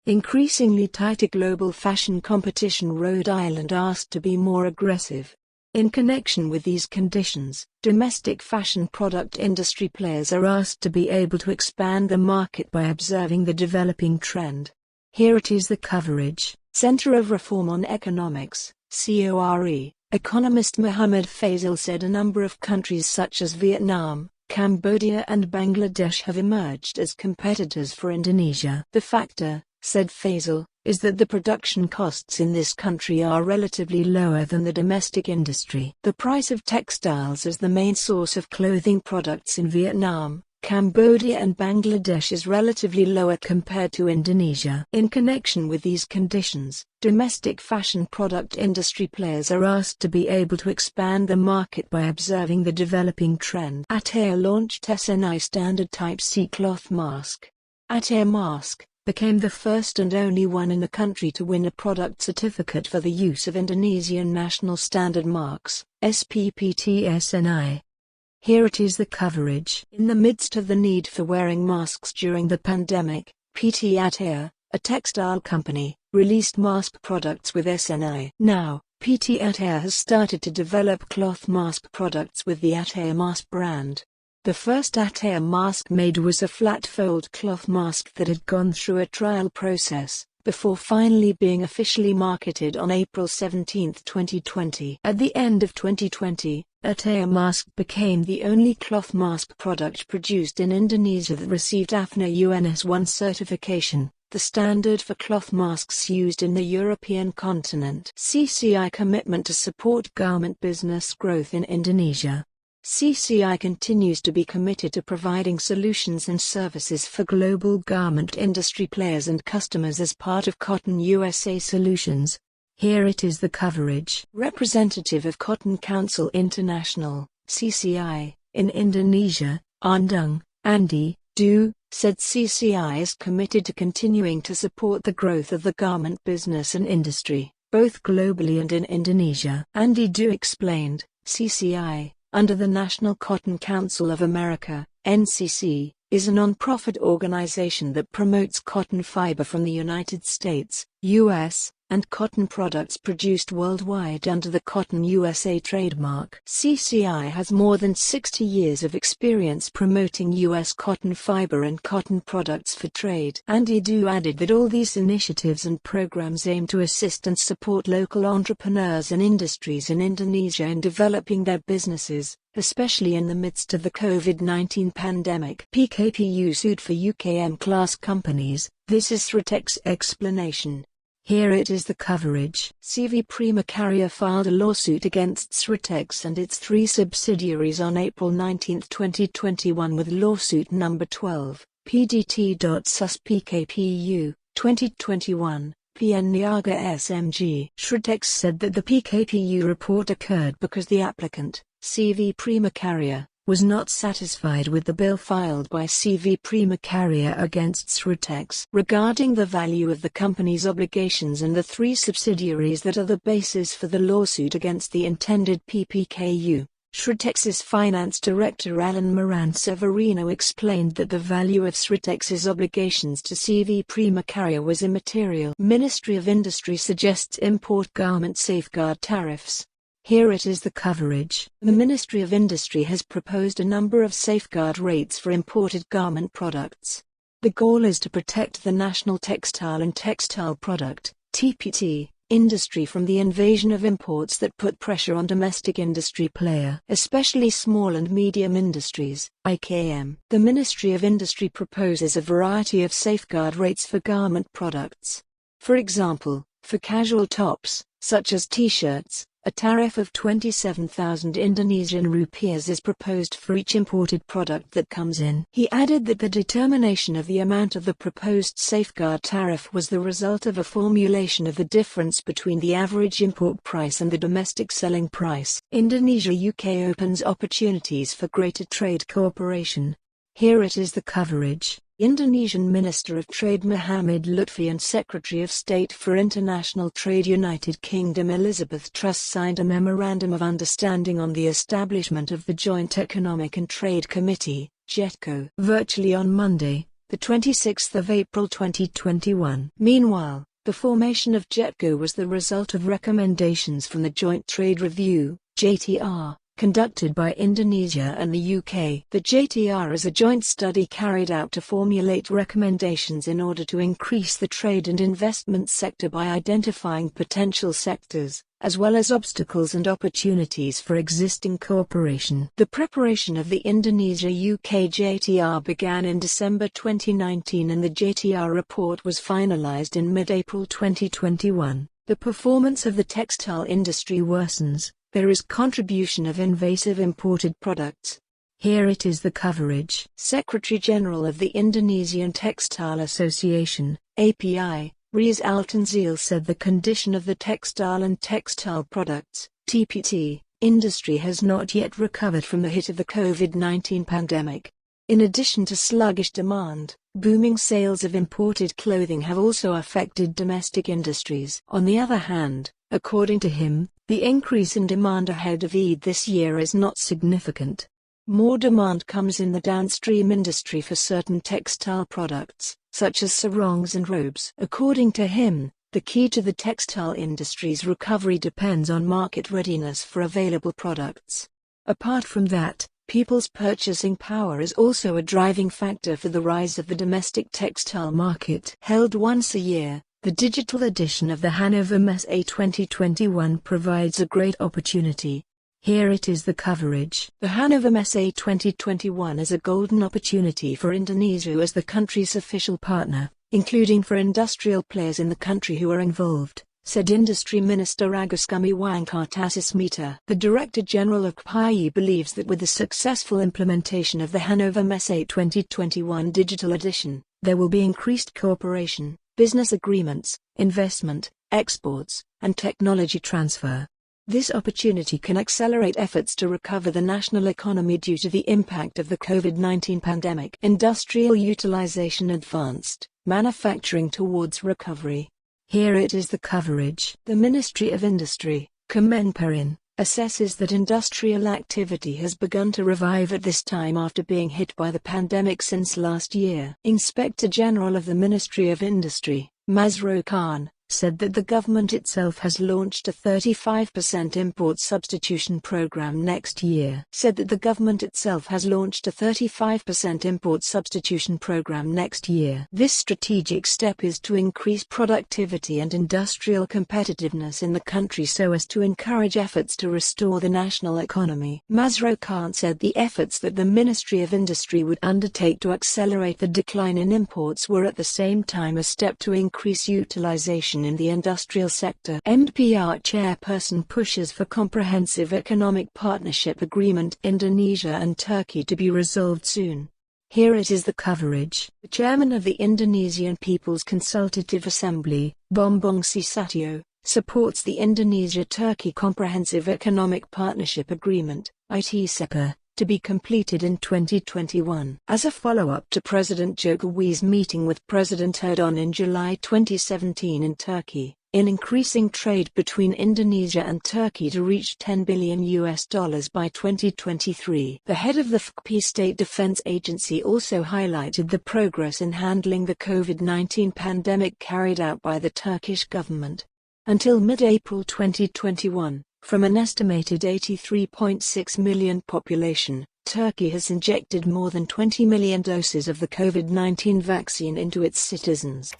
Increasingly tighter global fashion competition. Rhode Island asked to be more aggressive. In connection with these conditions, domestic fashion product industry players are asked to be able to expand the market by observing the developing trend. Here it is the coverage. Center of Reform on Economics, CORE, economist Muhammad Faisal said a number of countries such as Vietnam, Cambodia and Bangladesh have emerged as competitors for Indonesia. The factor, said Faisal, is that the production costs in this country are relatively lower than the domestic industry. The price of textiles as the main source of clothing products in Vietnam, Cambodia and Bangladesh is relatively lower compared to Indonesia. In connection with these conditions, domestic fashion product industry players are asked to be able to expand the market by observing the developing trend. Attaia launched SNI standard Type C cloth mask. Attaia mask became the first and only one in the country to win a product certificate for the use of Indonesian national standard marks, SPPT-SNI. Here it is the coverage. In the midst of the need for wearing masks during the pandemic, PT Attaia, a textile company, released mask products with SNI. Now, PT Attaia has started to develop cloth mask products with the Attaia mask brand. The first Attaia mask made was a flat fold cloth mask that had gone through a trial process, before finally being officially marketed on April 17, 2020. At the end of 2020, Attaia mask became the only cloth mask product produced in Indonesia that received AFNA UNS1 certification, the standard for cloth masks used in the European continent. CCI commitment to support garment business growth in Indonesia. CCI continues to be committed to providing solutions and services for global garment industry players and customers as part of Cotton USA Solutions. Here it is the coverage. Representative of Cotton Council International, CCI, in Indonesia, Andung, Andi, Du, said CCI is committed to continuing to support the growth of the garment business and industry, both globally and in Indonesia. Andi Du explained, CCI, under the National Cotton Council of America, NCC, is a non-profit organization that promotes cotton fiber from the United States, U.S., and cotton products produced worldwide under the Cotton USA trademark. CCI has more than 60 years of experience promoting U.S. cotton fiber and cotton products for trade. Andi Du added that all these initiatives and programs aim to assist and support local entrepreneurs and industries in Indonesia in developing their businesses, especially in the midst of the COVID-19 pandemic. PKPU sued for UKM class companies. This is Sritex's explanation. Here it is the coverage. CV Prima Carrier filed a lawsuit against Sritex and its 3 subsidiaries on April 19, 2021 with lawsuit number 12, PDT.sus PKPU, 2021, PN Niaga SMG. Sritex said that the PKPU report occurred because the applicant, CV Prima Carrier, was not satisfied with the bill filed by CV Prima Carrier against Sritex regarding the value of the company's obligations and the 3 subsidiaries that are the basis for the lawsuit against the intended PPKU. Sritex's finance director Alan Moran Severino explained that the value of Sritex's obligations to CV Prima Carrier was immaterial. Ministry of Industry suggests import garment safeguard tariffs. Here it is the coverage. The Ministry of Industry has proposed a number of safeguard rates for imported garment products. The goal is to protect the national textile and textile product (TPT) industry from the invasion of imports that put pressure on domestic industry player, especially small and medium industries, IKM. The Ministry of Industry proposes a variety of safeguard rates for garment products. For example, for casual tops, such as t-shirts, a tariff of 27,000 Indonesian rupiahs is proposed for each imported product that comes in. He added that the determination of the amount of the proposed safeguard tariff was the result of a formulation of the difference between the average import price and the domestic selling price. Indonesia-UK opens opportunities for greater trade cooperation. Here it is the coverage. Indonesian Minister of Trade Muhammad Lutfi and Secretary of State for International Trade United Kingdom Elizabeth Truss signed a Memorandum of Understanding on the establishment of the Joint Economic and Trade Committee, JETCO, virtually on Monday, the 26th of April 2021. Meanwhile, the formation of JETCO was the result of recommendations from the Joint Trade Review, JTR, conducted by Indonesia and the UK. The JTR is a joint study carried out to formulate recommendations in order to increase the trade and investment sector by identifying potential sectors, as well as obstacles and opportunities for existing cooperation. The preparation of the Indonesia-UK JTR began in December 2019 and the JTR report was finalized in mid-April 2021. The performance of the textile industry worsens. There is contribution of invasive imported products. Here it is the coverage. Secretary-General of the Indonesian Textile Association, API, Riaz Altanzil said the condition of the textile and textile products, TPT, industry has not yet recovered from the hit of the COVID-19 pandemic. In addition to sluggish demand, booming sales of imported clothing have also affected domestic industries. On the other hand, according to him, the increase in demand ahead of Eid this year is not significant. More demand comes in the downstream industry for certain textile products, such as sarongs and robes. According to him, the key to the textile industry's recovery depends on market readiness for available products. Apart from that, people's purchasing power is also a driving factor for the rise of the domestic textile market. Held once a year, the digital edition of the Hannover Messe 2021 provides a great opportunity. Here it is the coverage. The Hannover Messe 2021 is a golden opportunity for Indonesia as the country's official partner, including for industrial players in the country who are involved, said Industry Minister Raguskami Wangkartasasmita. The Director General of KPI believes that with the successful implementation of the Hannover Messe 2021 digital edition, there will be increased cooperation, business agreements, investment, exports, and technology transfer. This opportunity can accelerate efforts to recover the national economy due to the impact of the COVID-19 pandemic. Industrial utilization advanced, manufacturing towards recovery. Here it is the coverage. The Ministry of Industry, Kemenperin, assesses that industrial activity has begun to revive at this time after being hit by the pandemic since last year. Inspector General of the Ministry of Industry, Masro Khan, said that the government itself has launched a 35% import substitution program next year. This strategic step is to increase productivity and industrial competitiveness in the country so as to encourage efforts to restore the national economy. Masro Khan said the efforts that the Ministry of Industry would undertake to accelerate the decline in imports were at the same time a step to increase utilization in the industrial sector. MPR chairperson pushes for comprehensive economic partnership agreement Indonesia and Turkey to be resolved soon. Here it is the coverage. The chairman of the Indonesian People's Consultative Assembly, Bombong Susatyo, supports the Indonesia-Turkey Comprehensive Economic Partnership Agreement, ITSEPA, to be completed in 2021. As a follow-up to President Jokowi's meeting with President Erdogan in July 2017 in Turkey, in increasing trade between Indonesia and Turkey to reach $10 billion by 2023. The head of the FKP State Defense Agency also highlighted the progress in handling the COVID-19 pandemic carried out by the Turkish government. Until mid-April 2021, from an estimated 83.6 million population, Turkey has injected more than 20 million doses of the COVID-19 vaccine into its citizens.